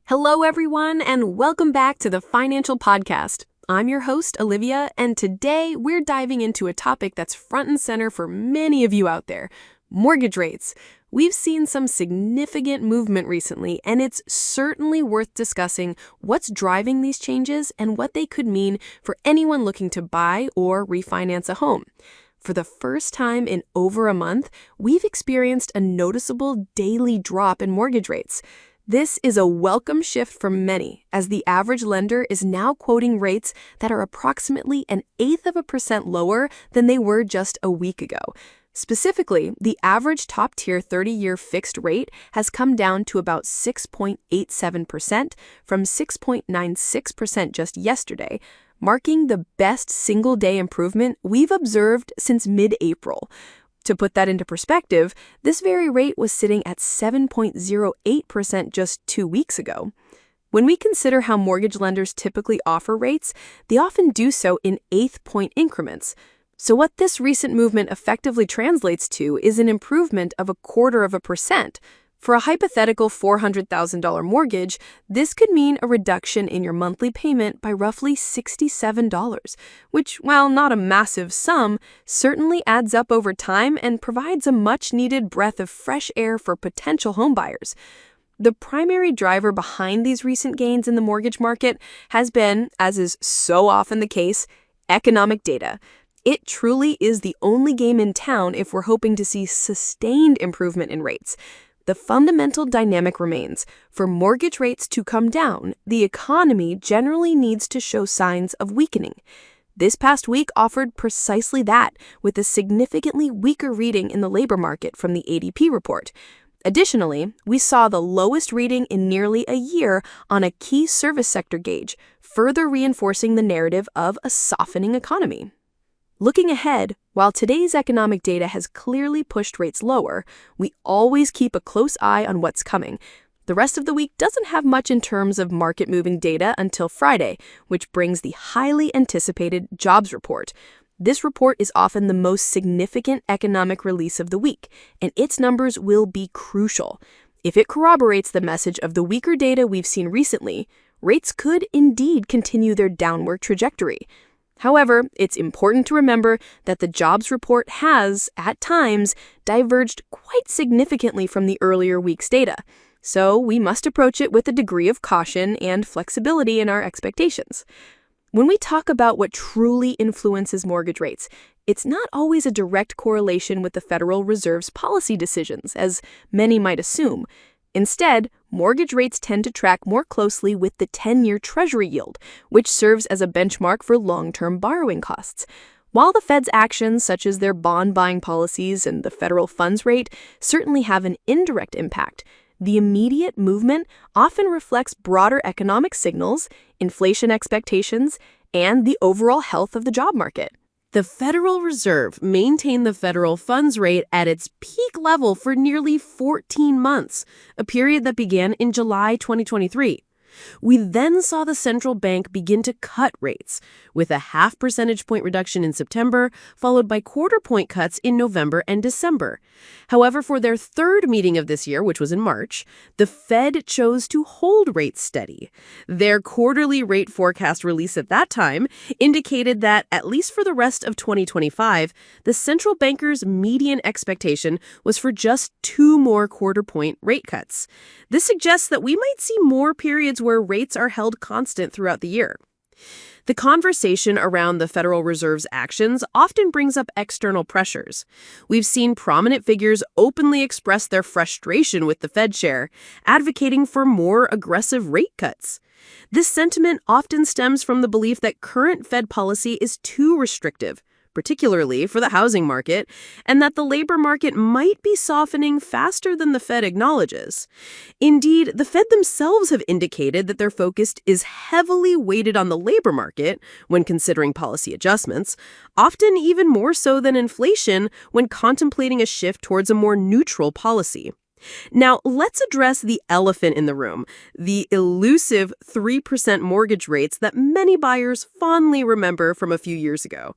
Hello, everyone, and welcome back to the Financial Podcast. I'm your host, Olivia, and today we're diving into a topic that's front and center for many of you out there, mortgage rates. We've seen some significant movement recently, and it's certainly worth discussing what's driving these changes and what they could mean for anyone looking to buy or refinance a home. For the first time in over a month, we've experienced a noticeable daily drop in mortgage rates. This is a welcome shift for many, as the average lender is now quoting rates that are approximately 1/8% lower than they were just a week ago. Specifically, the average top-tier 30-year fixed rate has come down to about 6.87% from 6.96% just yesterday, marking the best single-day improvement we've observed since mid-April. To put that into perspective, this very rate was sitting at 7.08% just 2 weeks ago. When we consider how mortgage lenders typically offer rates, they often do so in eighth-point increments. So what this recent movement effectively translates to is an improvement of 0.25%. For a hypothetical $400,000 mortgage, this could mean a reduction in your monthly payment by roughly $67, which, while not a massive sum, certainly adds up over time and provides a much-needed breath of fresh air for potential homebuyers. The primary driver behind these recent gains in the mortgage market has been, as is so often the case, economic data. It truly is the only game in town if we're hoping to see sustained improvement in rates. The fundamental dynamic remains. For mortgage rates to come down, the economy generally needs to show signs of weakening. This past week offered precisely that, with a significantly weaker reading in the labor market from the ADP report. Additionally, we saw the lowest reading in nearly a year on a key service sector gauge, further reinforcing the narrative of a softening economy. Looking ahead, while today's economic data has clearly pushed rates lower, we always keep a close eye on what's coming. The rest of the week doesn't have much in terms of market-moving data until Friday, which brings the highly anticipated jobs report. This report is often the most significant economic release of the week, and its numbers will be crucial. If it corroborates the message of the weaker data we've seen recently, rates could indeed continue their downward trajectory. However, it's important to remember that the jobs report has, at times, diverged quite significantly from the earlier week's data, so we must approach it with a degree of caution and flexibility in our expectations. When we talk about what truly influences mortgage rates, it's not always a direct correlation with the Federal Reserve's policy decisions, as many might assume. Instead, mortgage rates tend to track more closely with the 10-year Treasury yield, which serves as a benchmark for long-term borrowing costs. While the Fed's actions, such as their bond buying policies and the federal funds rate, certainly have an indirect impact, the immediate movement often reflects broader economic signals, inflation expectations, and the overall health of the job market. The Federal Reserve maintained the federal funds rate at its peak level for nearly 14 months, a period that began in July 2023. We then saw the central bank begin to cut rates, with a 0.5 percentage point reduction in September, followed by quarter-point cuts in November and December. However, for their third meeting of this year, which was in March, the Fed chose to hold rates steady. Their quarterly rate forecast release at that time indicated that, at least for the rest of 2025, the central banker's median expectation was for just 2 more quarter-point rate cuts. This suggests that we might see more periods where rates are held constant throughout the year. The conversation around the Federal Reserve's actions often brings up external pressures. We've seen prominent figures openly express their frustration with the Fed chair, advocating for more aggressive rate cuts. This sentiment often stems from the belief that current Fed policy is too restrictive, particularly for the housing market, and that the labor market might be softening faster than the Fed acknowledges. Indeed, the Fed themselves have indicated that their focus is heavily weighted on the labor market when considering policy adjustments, often even more so than inflation when contemplating a shift towards a more neutral policy. Now, let's address the elephant in the room, the elusive 3% mortgage rates that many buyers fondly remember from a few years ago.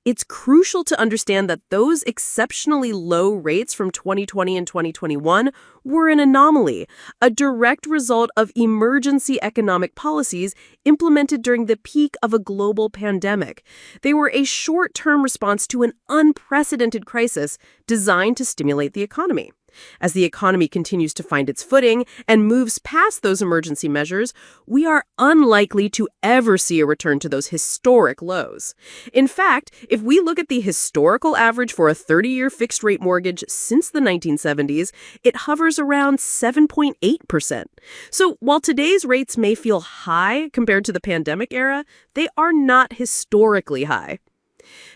It's crucial to understand that those exceptionally low rates from 2020 and 2021 were an anomaly, a direct result of emergency economic policies implemented during the peak of a global pandemic. They were a short-term response to an unprecedented crisis designed to stimulate the economy. As the economy continues to find its footing and moves past those emergency measures, we are unlikely to ever see a return to those historic lows. In fact, if we look at the historical average for a 30-year fixed-rate mortgage since the 1970s, it hovers around 7.8%. So while today's rates may feel high compared to the pandemic era, they are not historically high.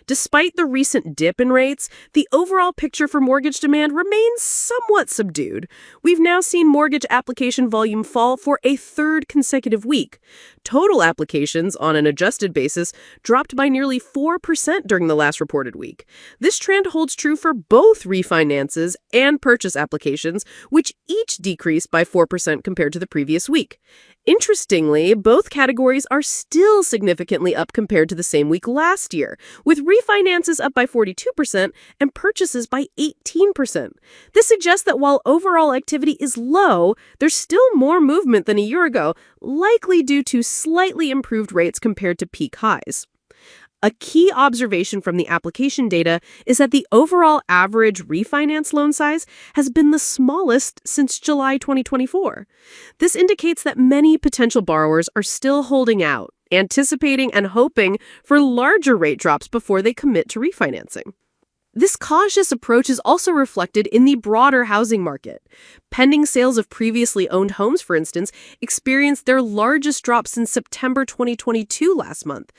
Despite the recent dip in rates, the overall picture for mortgage demand remains somewhat subdued. We've now seen mortgage application volume fall for a third consecutive week. Total applications on an adjusted basis dropped by nearly 4% during the last reported week. This trend holds true for both refinances and purchase applications, which each decreased by 4% compared to the previous week. Interestingly, both categories are still significantly up compared to the same week last year, with refinances up by 42% and purchases by 18%. This suggests that while overall activity is low, there's still more movement than a year ago, likely due to slightly improved rates compared to peak highs. A key observation from the application data is that the overall average refinance loan size has been the smallest since July 2024. This indicates that many potential borrowers are still holding out, anticipating and hoping for larger rate drops before they commit to refinancing. This cautious approach is also reflected in the broader housing market. Pending sales of previously owned homes, for instance, experienced their largest drop since September 2022 last month.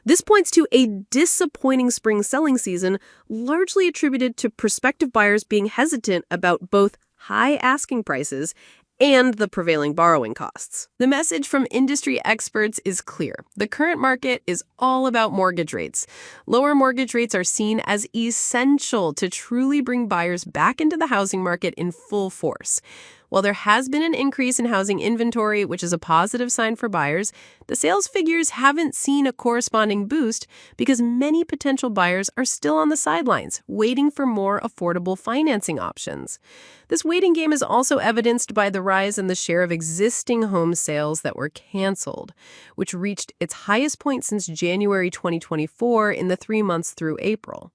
This points to a disappointing spring selling season, largely attributed to prospective buyers being hesitant about both high asking prices and the prevailing borrowing costs. The message from industry experts is clear. The current market is all about mortgage rates. Lower mortgage rates are seen as essential to truly bring buyers back into the housing market in full force. While there has been an increase in housing inventory, which is a positive sign for buyers, the sales figures haven't seen a corresponding boost because many potential buyers are still on the sidelines, waiting for more affordable financing options. This waiting game is also evidenced by the rise in the share of existing home sales that were canceled, which reached its highest point since January 2024 in the 3 months through April.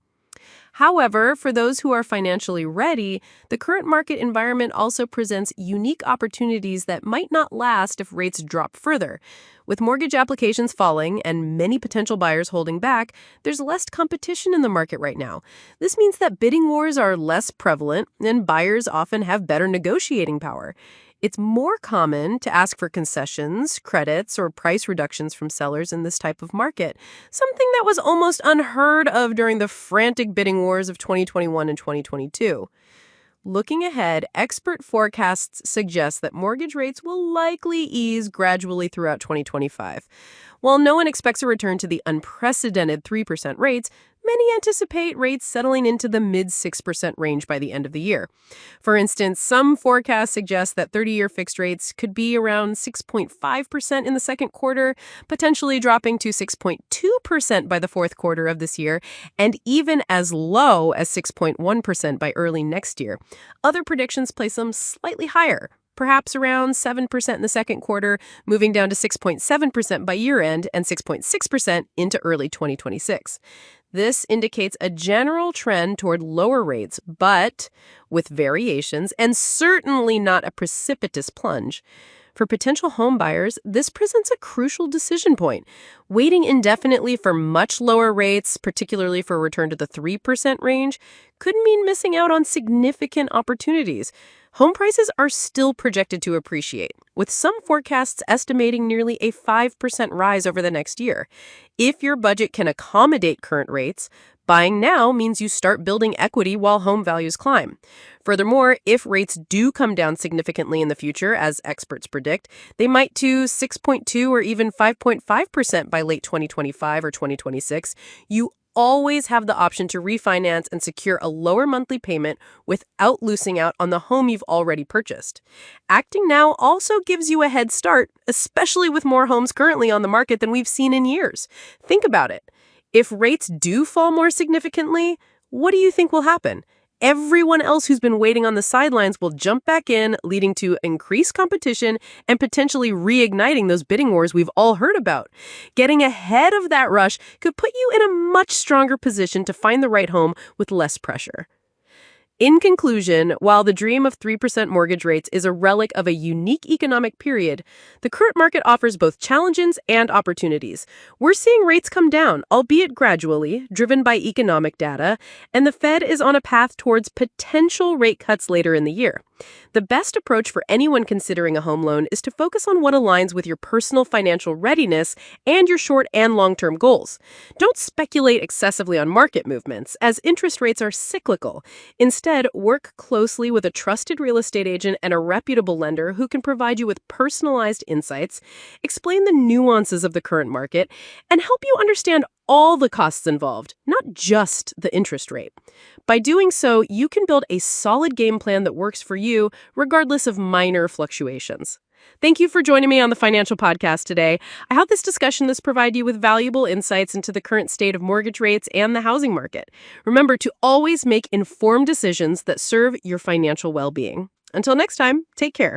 However, for those who are financially ready, the current market environment also presents unique opportunities that might not last if rates drop further. With mortgage applications falling and many potential buyers holding back, there's less competition in the market right now. This means that bidding wars are less prevalent and buyers often have better negotiating power. It's more common to ask for concessions, credits, or price reductions from sellers in this type of market, something that was almost unheard of during the frantic bidding wars of 2021 and 2022. Looking ahead, expert forecasts suggest that mortgage rates will likely ease gradually throughout 2025. While no one expects a return to the unprecedented 3% rates, many anticipate rates settling into the mid-6% range by the end of the year. For instance, some forecasts suggest that 30-year fixed rates could be around 6.5% in the second quarter, potentially dropping to 6.2% by the fourth quarter of this year, and even as low as 6.1% by early next year. Other predictions place them slightly higher, perhaps around 7% in the second quarter, moving down to 6.7% by year-end and 6.6% into early 2026. This indicates a general trend toward lower rates, but with variations, and certainly not a precipitous plunge. For potential home buyers, this presents a crucial decision point. Waiting indefinitely for much lower rates, particularly for a return to the 3% range, could mean missing out on significant opportunities. Home prices are still projected to appreciate, with some forecasts estimating nearly a 5% rise over the next year. If your budget can accommodate current rates, buying now means you start building equity while home values climb. Furthermore, if rates do come down significantly in the future, as experts predict, they might to 6.2 or even 5.5% by late 2025 or 2026, you always have the option to refinance and secure a lower monthly payment without losing out on the home you've already purchased. Acting now also gives you a head start, especially with more homes currently on the market than we've seen in years. Think about it. If rates do fall more significantly, what do you think will happen? Everyone else who's been waiting on the sidelines will jump back in, leading to increased competition and potentially reigniting those bidding wars we've all heard about. Getting ahead of that rush could put you in a much stronger position to find the right home with less pressure. In conclusion, while the dream of 3% mortgage rates is a relic of a unique economic period, the current market offers both challenges and opportunities. We're seeing rates come down, albeit gradually, driven by economic data, and the Fed is on a path towards potential rate cuts later in the year. The best approach for anyone considering a home loan is to focus on what aligns with your personal financial readiness and your short and long-term goals. Don't speculate excessively on market movements, as interest rates are cyclical. Instead, work closely with a trusted real estate agent and a reputable lender who can provide you with personalized insights, explain the nuances of the current market, and help you understand all the costs involved, not just the interest rate. By doing so, you can build a solid game plan that works for you, regardless of minor fluctuations. Thank you for joining me on the Financial Podcast today. I hope this discussion has provided you with valuable insights into the current state of mortgage rates and the housing market. Remember to always make informed decisions that serve your financial well-being. Until next time, take care.